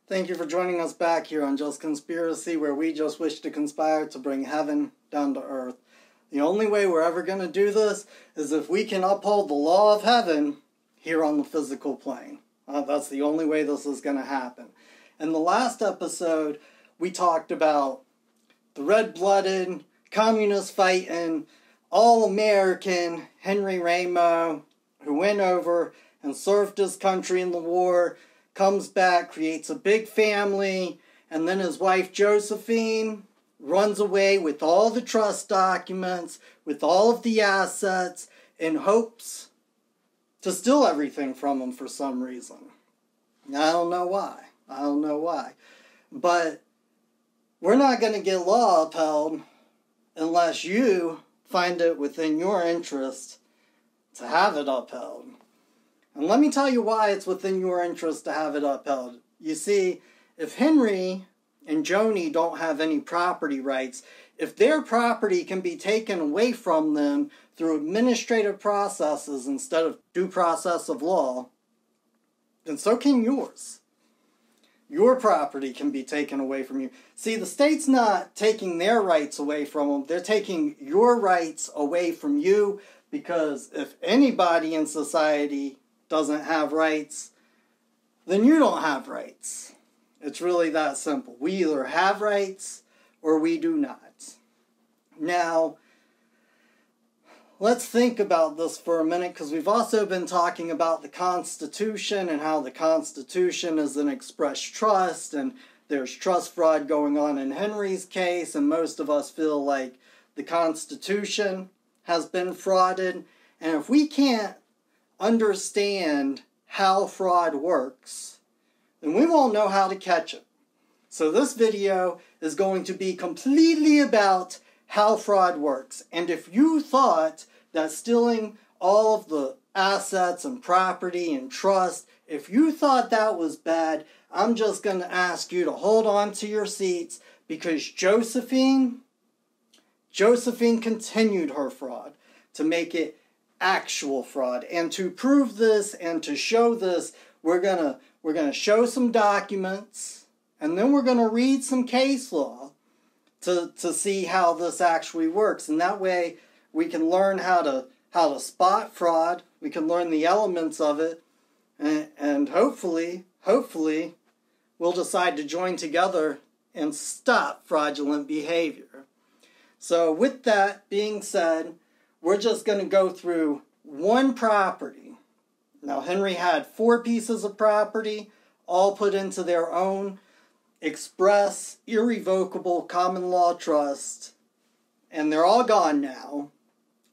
Thank you for joining us back here on Just Conspiracy, where we just wish to conspire to bring heaven down to earth. The only way we're ever going to do this is if we can uphold the law of heaven here on the physical plane. That's the only way this is going to happen. In the last episode, we talked about the red-blooded, communist-fighting, all-American Henry Rameau, who went over and served his country in the war, comes back, creates a big family, and then his wife Josephine runs away with all the trust documents, with all of the assets, in hopes to steal everything from him for some reason. I don't know why. But we're not going to get law upheld unless you find it within your interest to have it upheld. And let me tell you why it's within your interest to have it upheld. You see, if Henry and Joni don't have any property rights, if their property can be taken away from them through administrative processes instead of due process of law, then so can yours. Your property can be taken away from you. See, the state's not taking their rights away from them. They're taking your rights away from you, because if anybody in society doesn't have rights, then you don't have rights. It's really that simple. We either have rights or we do not. Now, let's think about this for a minute, because we've also been talking about the Constitution and how the Constitution is an express trust, and there's trust fraud going on in Henry's case, and most of us feel like the Constitution has been frauded. And if we can't understand how fraud works, then we won't know how to catch it. So this video is going to be completely about how fraud works. And if you thought that stealing all of the assets and property and trust, if you thought that was bad, I'm just going to ask you to hold on to your seats, because Josephine continued her fraud to make it actual fraud. And to prove this and to show this, we're gonna show some documents, and then we're gonna read some case law to see how this actually works. And that way we can learn how to spot fraud. We can learn the elements of it, and hopefully we'll decide to join together and stop fraudulent behavior. So with that being said, we're just going to go through one property. Now, Henry had 4 pieces of property, all put into their own express, irrevocable common law trust, and they're all gone now.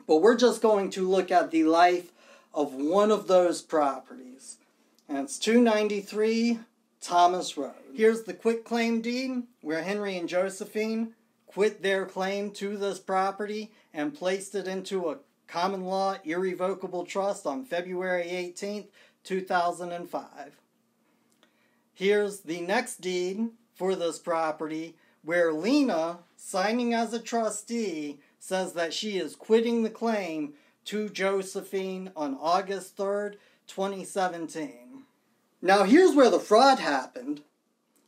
But we're just going to look at the life of one of those properties, and it's 293 Thomas Road. Here's the quitclaim deed, where Henry and Josephine quit their claim to this property and placed it into a common law irrevocable trust on February 18th, 2005. Here's the next deed for this property, where Lena, signing as a trustee, says that she is quitting the claim to Josephine on August 3rd, 2017. Now here's where the fraud happened,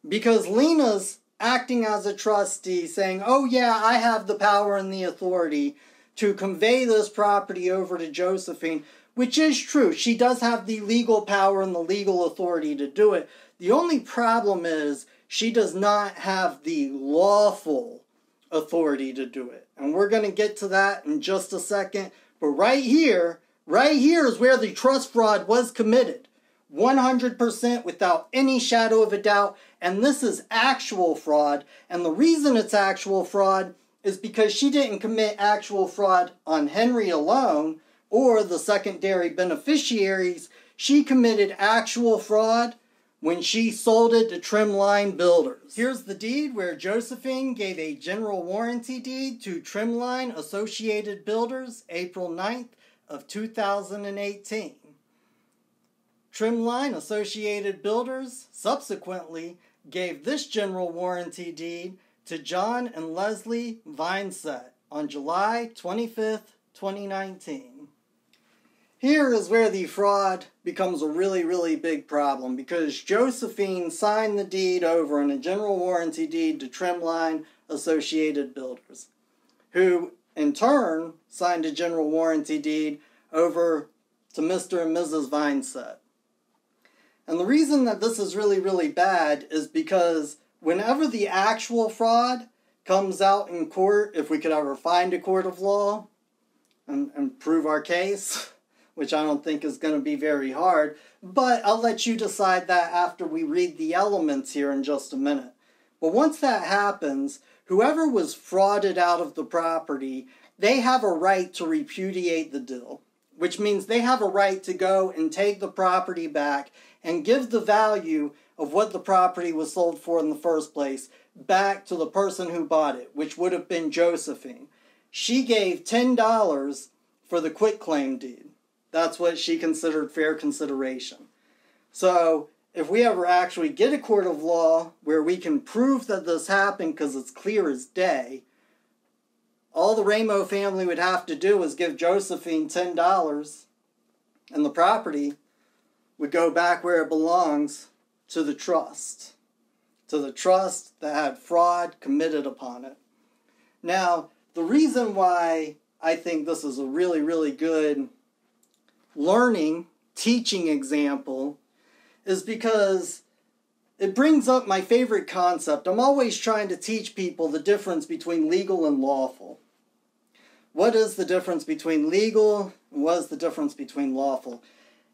because Lena's acting as a trustee, saying, oh yeah, I have the power and the authority to convey this property over to Josephine, which is true. She does have the legal power and the legal authority to do it. The only problem is she does not have the lawful authority to do it. And we're going to get to that in just a second. But right here is where the trust fraud was committed. 100% without any shadow of a doubt. And this is actual fraud. And the reason it's actual fraud is because she didn't commit actual fraud on Henry alone or the secondary beneficiaries. She committed actual fraud when she sold it to Trimline Builders. Here's the deed where Josephine gave a general warranty deed to Trimline Associated Builders, April 9th of 2018. Trimline Associated Builders subsequently gave this general warranty deed to John and Leslie Vineset on July 25th, 2019. here is where the fraud becomes a really, really big problem, because Josephine signed the deed over in a general warranty deed to Trimline Associated Builders, who in turn signed a general warranty deed over to Mr. and Mrs. Vineset. And the reason that this is really, really bad is because whenever the actual fraud comes out in court, if we could ever find a court of law and prove our case, which I don't think is going to be very hard, but I'll let you decide that after we read the elements here in just a minute. But once that happens, whoever was frauded out of the property, they have a right to repudiate the deal, which means they have a right to go and take the property back and give the value of what the property was sold for in the first place back to the person who bought it, which would have been Josephine. She gave $10 for the quitclaim deed. That's what she considered fair consideration. So if we ever actually get a court of law where we can prove that this happened because it's clear as day, all the Ramo family would have to do is give Josephine $10, and the property would go back where it belongs, to the trust. To the trust that had fraud committed upon it. Now, the reason why I think this is a really, really good teaching example is because it brings up my favorite concept. I'm always trying to teach people the difference between legal and lawful. What is the difference between legal and what is the difference between lawful?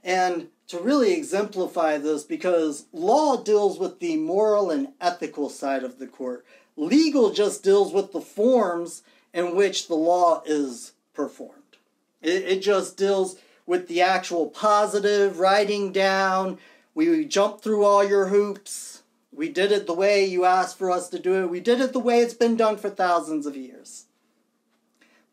And to really exemplify this, because law deals with the moral and ethical side of the court. Legal just deals with the forms in which the law is performed. It just deals with the actual positive, writing down, we jumped through all your hoops, we did it the way you asked for us to do it, we did it the way it's been done for thousands of years.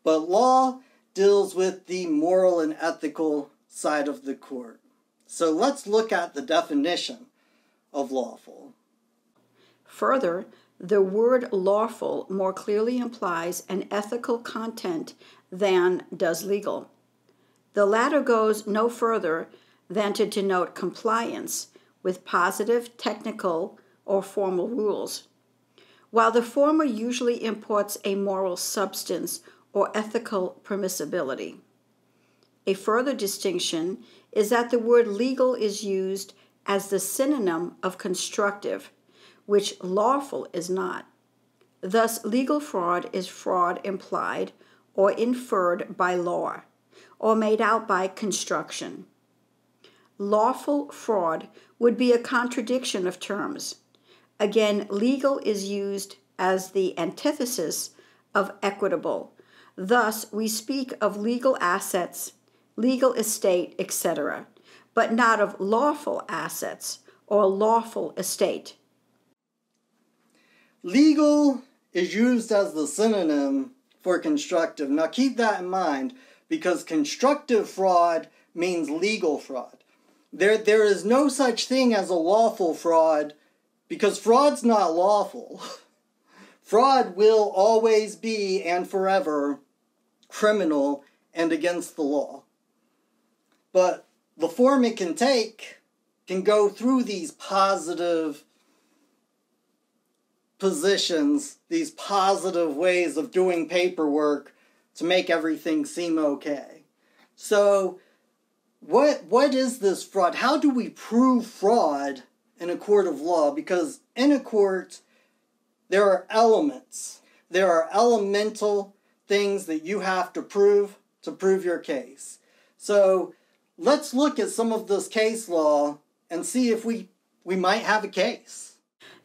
But law deals with the moral and ethical side of the court. So let's look at the definition of lawful. Further, the word lawful more clearly implies an ethical content than does legal. The latter goes no further than to denote compliance with positive, technical, or formal rules, while the former usually imports a moral substance or ethical permissibility. A further distinction is that the word legal is used as the synonym of constructive, which lawful is not. Thus, legal fraud is fraud implied or inferred by law, or made out by construction. Lawful fraud would be a contradiction of terms. Again, legal is used as the antithesis of equitable. Thus, we speak of legal assets, legal estate, etc., but not of lawful assets or lawful estate. Legal is used as the synonym for constructive. Now keep that in mind, because constructive fraud means legal fraud. There is no such thing as a lawful fraud, because fraud's not lawful. Fraud will always be and forever criminal and against the law. But the form it can take can go through these positive positions, these positive ways of doing paperwork to make everything seem okay. So, what is this fraud? How do we prove fraud in a court of law? Because in a court, there are elements. There are elemental things that you have to prove your case. So, let's look at some of this case law and see if we might have a case.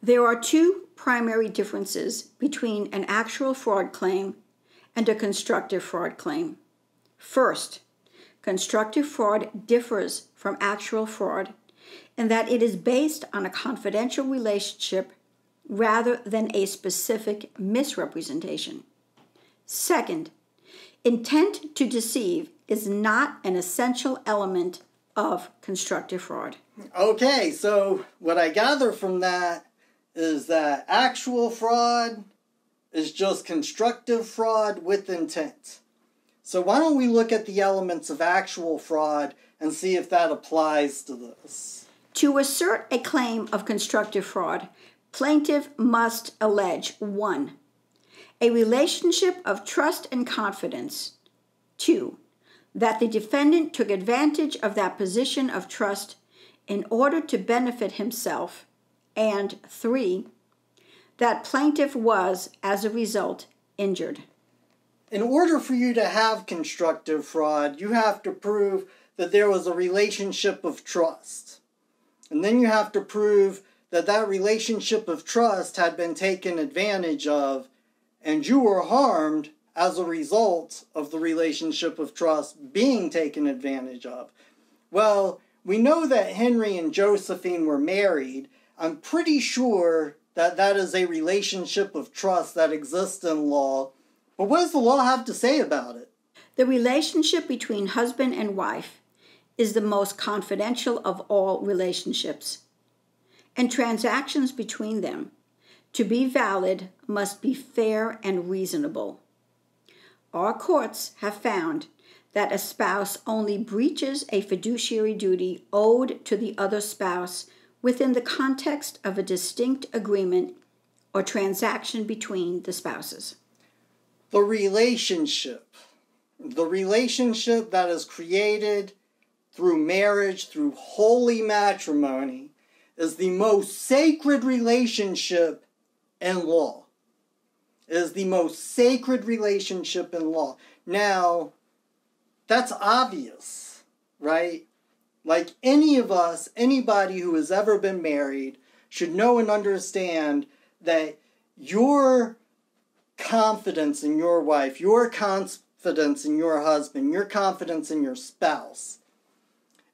There are two primary differences between an actual fraud claim and a constructive fraud claim. First, constructive fraud differs from actual fraud in that it is based on a confidential relationship rather than a specific misrepresentation. Second, intent to deceive is not an essential element of constructive fraud. Okay, so what I gather from that is that actual fraud is just constructive fraud with intent. So why don't we look at the elements of actual fraud and see if that applies to this? To assert a claim of constructive fraud, plaintiff must allege 1. A relationship of trust and confidence. 2. That the defendant took advantage of that position of trust in order to benefit himself. And 3. That plaintiff was, as a result, injured. In order for you to have constructive fraud, you have to prove that there was a relationship of trust. And then you have to prove that that relationship of trust had been taken advantage of, and you were harmed as a result of the relationship of trust being taken advantage of. Well, we know that Henry and Josephine were married. I'm pretty sure that that is a relationship of trust that exists in law. But what does the law have to say about it? The relationship between husband and wife is the most confidential of all relationships, and transactions between them, to be valid, must be fair and reasonable. Our courts have found that a spouse only breaches a fiduciary duty owed to the other spouse within the context of a distinct agreement or transaction between the spouses. The relationship that is created through marriage, through holy matrimony, is the most sacred relationship in law. It is the most sacred relationship in law. Now, that's obvious, right? Like any of us, anybody who has ever been married should know and understand that your confidence in your wife, your confidence in your husband, your confidence in your spouse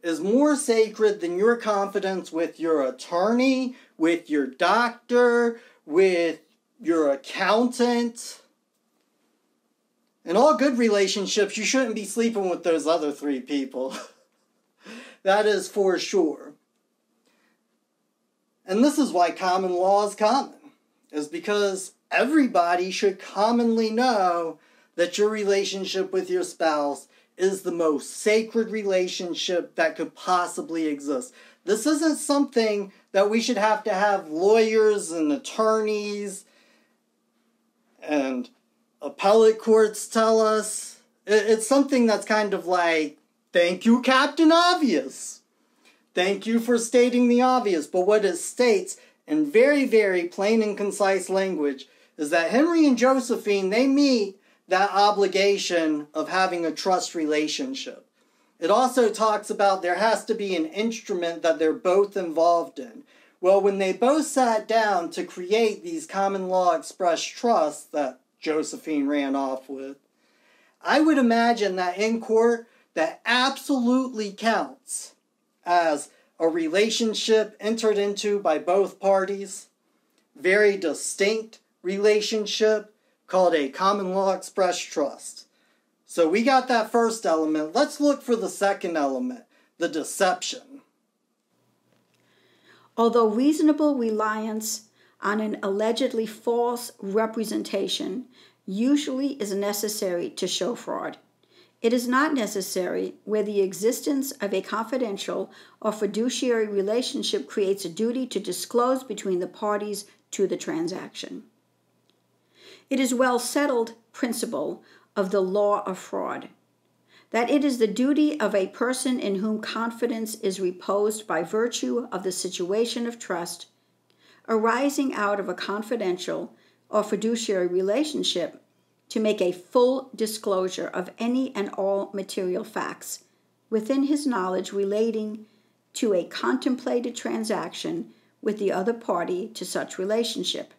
is more sacred than your confidence with your attorney, with your doctor, with your accountant. In all good relationships, you shouldn't be sleeping with those other 3 people. That is for sure. And this is why common law is common, is because everybody should commonly know that your relationship with your spouse is the most sacred relationship that could possibly exist. This isn't something that we should have to have lawyers and attorneys and appellate courts tell us. It's something that's kind of like, thank you, Captain Obvious. Thank you for stating the obvious. But what it states in very, very plain and concise language is that Henry and Josephine, they meet that obligation of having a trust relationship. It also talks about there has to be an instrument that they're both involved in. Well, when they both sat down to create these common law express trusts that Josephine ran off with, I would imagine that in court, that absolutely counts as a relationship entered into by both parties, very distinct relationship, called a common law express trust. So we got that first element. Let's look for the second element, the deception. Although reasonable reliance on an allegedly false representation usually is necessary to show fraud, it is not necessary where the existence of a confidential or fiduciary relationship creates a duty to disclose between the parties to the transaction. It is well settled principle of the law of fraud that it is the duty of a person in whom confidence is reposed by virtue of the situation of trust arising out of a confidential or fiduciary relationship to make a full disclosure of any and all material facts within his knowledge relating to a contemplated transaction with the other party to such relationship.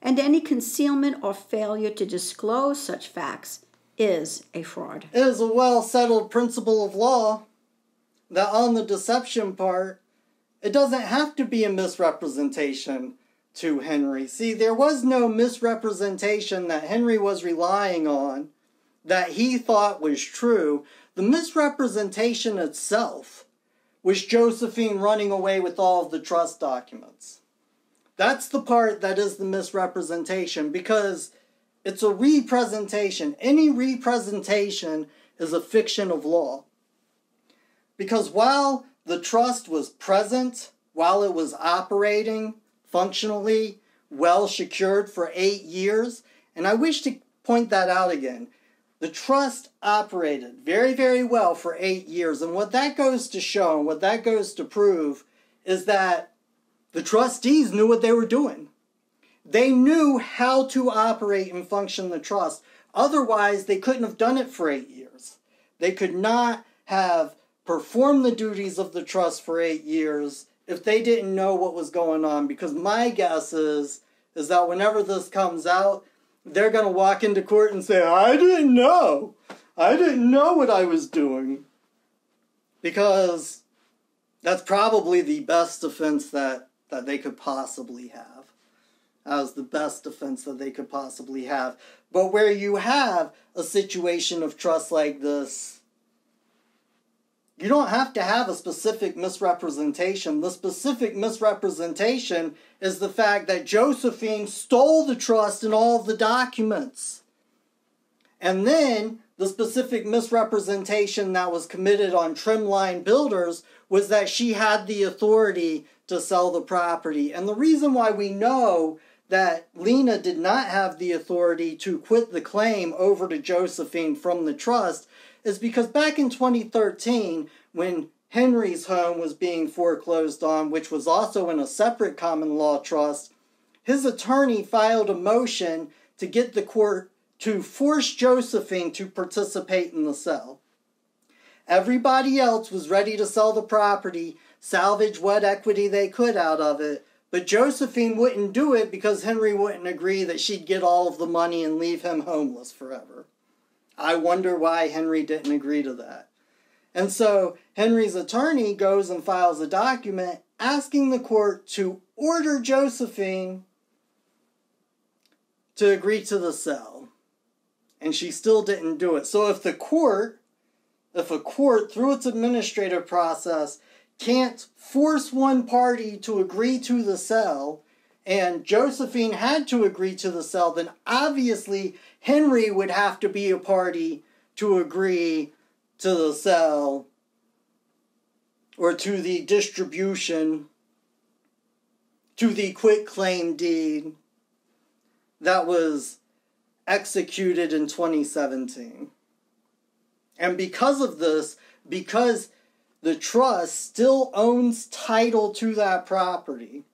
And any concealment or failure to disclose such facts is a fraud. It is a well-settled principle of law that on the deception part, it doesn't have to be a misrepresentation to Henry. See, there was no misrepresentation that Henry was relying on that he thought was true. The misrepresentation itself was Josephine running away with all of the trust documents. That's the part that is the misrepresentation, because It's a representation. Any representation is a fiction of law. Because while the trust was present, while it was operating functionally, well secured for 8 years, and I wish to point that out again, the trust operated very, very well for 8 years. And what that goes to show, and what that goes to prove, is that the trustees knew what they were doing. They knew how to operate and function the trust. Otherwise, they couldn't have done it for 8 years. They could not have performed the duties of the trust for 8 years if they didn't know what was going on. Because my guess is that whenever this comes out, they're going to walk into court and say, I didn't know. I didn't know what I was doing. Because that's probably the best defense that they could possibly have. That was the best defense that they could possibly have. But where you have a situation of trust like this, you don't have to have a specific misrepresentation. The specific misrepresentation is the fact that Josephine stole the trust and all of the documents. And then the specific misrepresentation that was committed on Trimline Builders was that she had the authority to sell the property. And the reason why we know that Lena did not have the authority to quit the claim over to Josephine from the trust is because back in 2013, when Henry's home was being foreclosed on, which was also in a separate common law trust, his attorney filed a motion to get the court to force Josephine to participate in the sale. Everybody else was ready to sell the property, salvage what equity they could out of it, but Josephine wouldn't do it because Henry wouldn't agree that she'd get all of the money and leave him homeless forever. I wonder why Henry didn't agree to that. And so Henry's attorney goes and files a document asking the court to order Josephine to agree to the sale. And she still didn't do it. So if a court, through its administrative process, can't force one party to agree to the sale, and Josephine had to agree to the sale, then obviously Henry would have to be a party to agree to the sale or to the distribution, to the quitclaim deed that was executed in 2017. And because of this, because the trust still owns title to that property,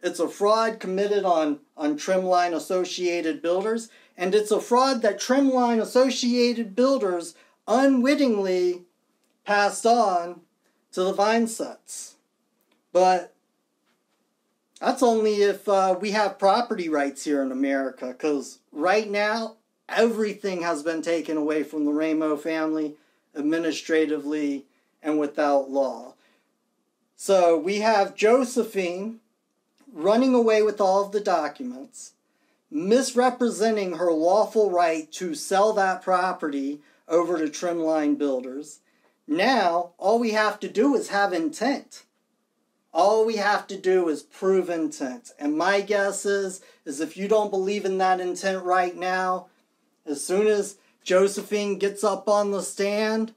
it's a fraud committed on Trimline Associated Builders, and it's a fraud that Trimline Associated Builders unwittingly passed on to the Vinesets. But that's only if we have property rights here in America, because right now, everything has been taken away from the Ramo family administratively and without law. So we have Josephine running away with all of the documents, misrepresenting her lawful right to sell that property over to Trimline Builders. Now, all we have to do is have intent. All we have to do is prove intent. And my guess is if you don't believe in that intent right now, as soon as Josephine gets up on the stand,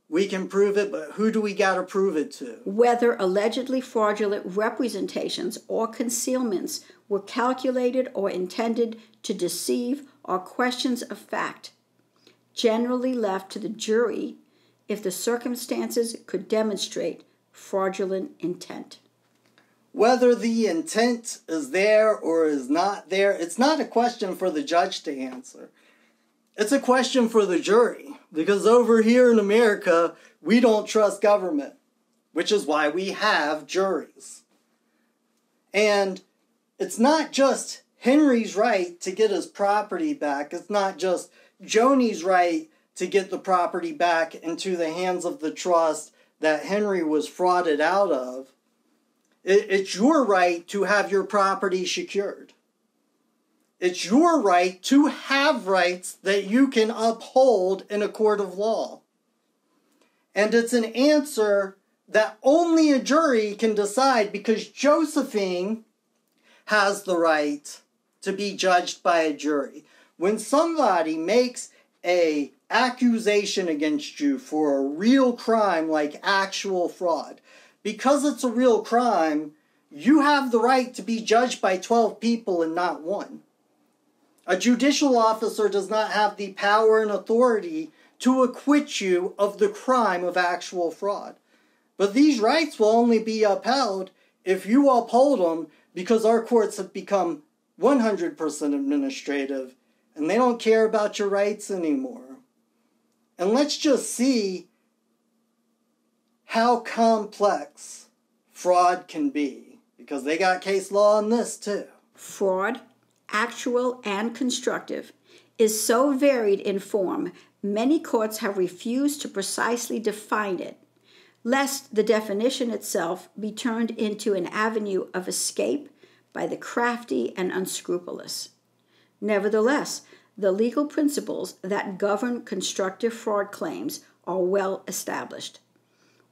we can prove it, but who do we got to prove it to? Whether allegedly fraudulent representations or concealments were calculated or intended to deceive are questions of fact, generally left to the jury if the circumstances could demonstrate fraudulent intent. Whether the intent is there or is not there, it's not a question for the judge to answer. It's a question for the jury, because over here in America, we don't trust government, which is why we have juries. And it's not just Henry's right to get his property back. It's not just Joni's right to get the property back into the hands of the trust that Henry was frauded out of. It's your right to have your property secured. It's your right to have rights that you can uphold in a court of law. And it's an answer that only a jury can decide, because Josephine has the right to be judged by a jury. when somebody makes a accusation against you for a real crime like actual fraud, because it's a real crime, you have the right to be judged by 12 people and not one. A judicial officer does not have the power and authority to acquit you of the crime of actual fraud. But these rights will only be upheld if you uphold them, because our courts have become 100% administrative and they don't care about your rights anymore. And let's just see how complex fraud can be, because they got case law on this too. Fraud, actual and constructive, is so varied in form, many courts have refused to precisely define it, lest the definition itself be turned into an avenue of escape by the crafty and unscrupulous. Nevertheless, the legal principles that govern constructive fraud claims are well established.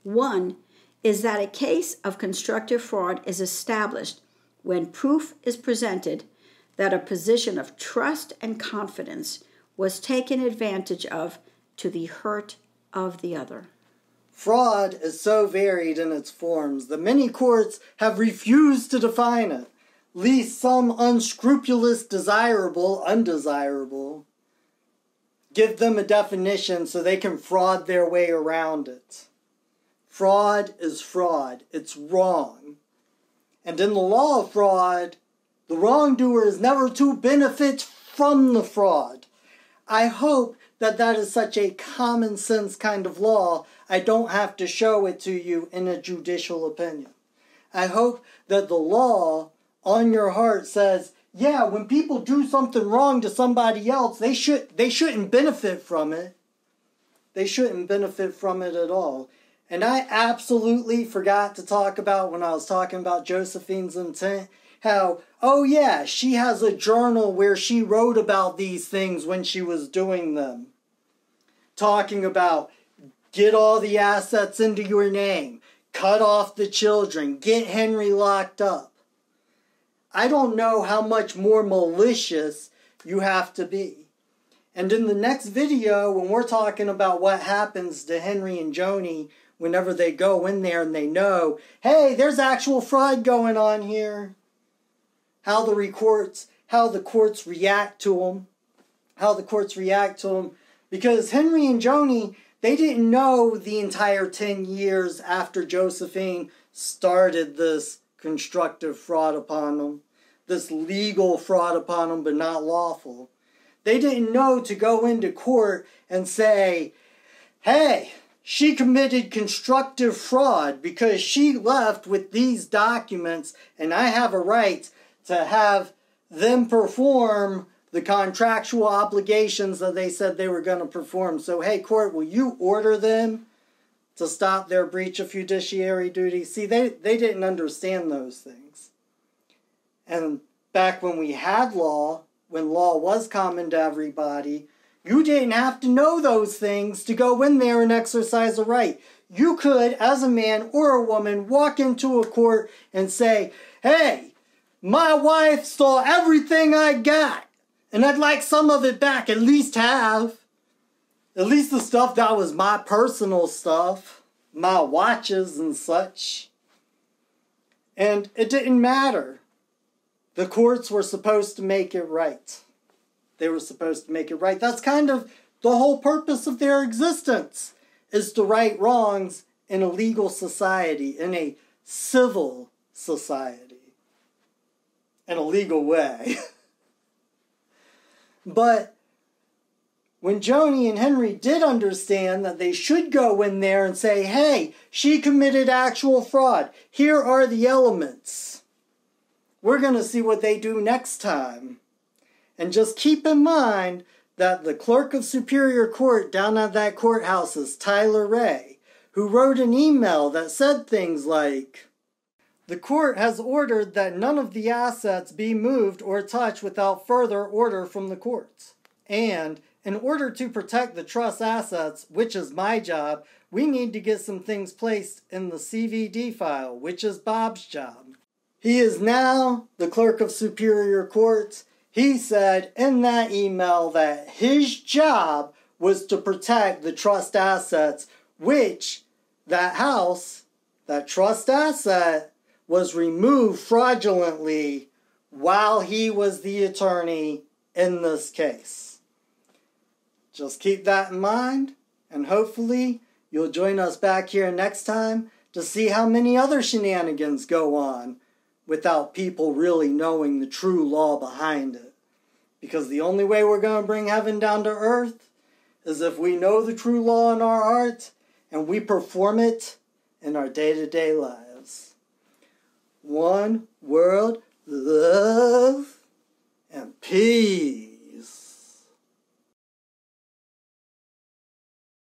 One is that a case of constructive fraud is established when proof is presented that a position of trust and confidence was taken advantage of to the hurt of the other. Fraud is so varied in its forms that many courts have refused to define it, lest some unscrupulous undesirable, give them a definition so they can fraud their way around it. Fraud is fraud. It's wrong. And in the law of fraud, the wrongdoer is never to benefit from the fraud. I hope that is such a common sense kind of law, I don't have to show it to you in a judicial opinion. I hope that the law on your heart says, yeah, when people do something wrong to somebody else, they shouldn't benefit from it. They shouldn't benefit from it at all. And I absolutely forgot to talk about, when I was talking about Josephine's intent, how, oh yeah, she has a journal where she wrote about these things when she was doing them. Talking about, get all the assets into your name, cut off the children, get Henry locked up. I don't know how much more malicious you have to be. And in the next video, when we're talking about what happens to Henry and Joni whenever they go in there and they know, hey, there's actual fraud going on here. How the courts react to them. Because Henry and Joni, they didn't know the entire 10 years after Josephine started this constructive fraud upon them. This legal fraud upon them, but not lawful. They didn't know to go into court and say, hey, she committed constructive fraud because she left with these documents and I have a right to have them perform the contractual obligations that they said they were going to perform. So, hey, court, will you order them to stop their breach of fiduciary duty? See, they didn't understand those things. And back when we had law, when law was common to everybody, you didn't have to know those things to go in there and exercise a right. You could, as a man or a woman, walk into a court and say, hey, my wife stole everything I got, and I'd like some of it back, at least half. At least the stuff that was my personal stuff, my watches and such. And it didn't matter. The courts were supposed to make it right. They were supposed to make it right. That's kind of the whole purpose of their existence, is to right wrongs in a legal society, in a civil society, in a legal way. But when Joni and Henry did understand that they should go in there and say, hey, she committed actual fraud. Here are the elements. We're going to see what they do next time. And just keep in mind that the clerk of Superior Court down at that courthouse is Tyler Ray, who wrote an email that said things like, the court has ordered that none of the assets be moved or touched without further order from the courts. And in order to protect the trust assets, which is my job, we need to get some things placed in the CVD file, which is Bob's job. He is now the clerk of Superior Court. He said in that email that his job was to protect the trust assets, which that house, that trust asset, was removed fraudulently while he was the attorney in this case. Just keep that in mind, and hopefully you'll join us back here next time to see how many other shenanigans go on without people really knowing the true law behind it. Because the only way we're going to bring heaven down to earth is if we know the true law in our heart and we perform it in our day-to-day lives. One world, love, and peace.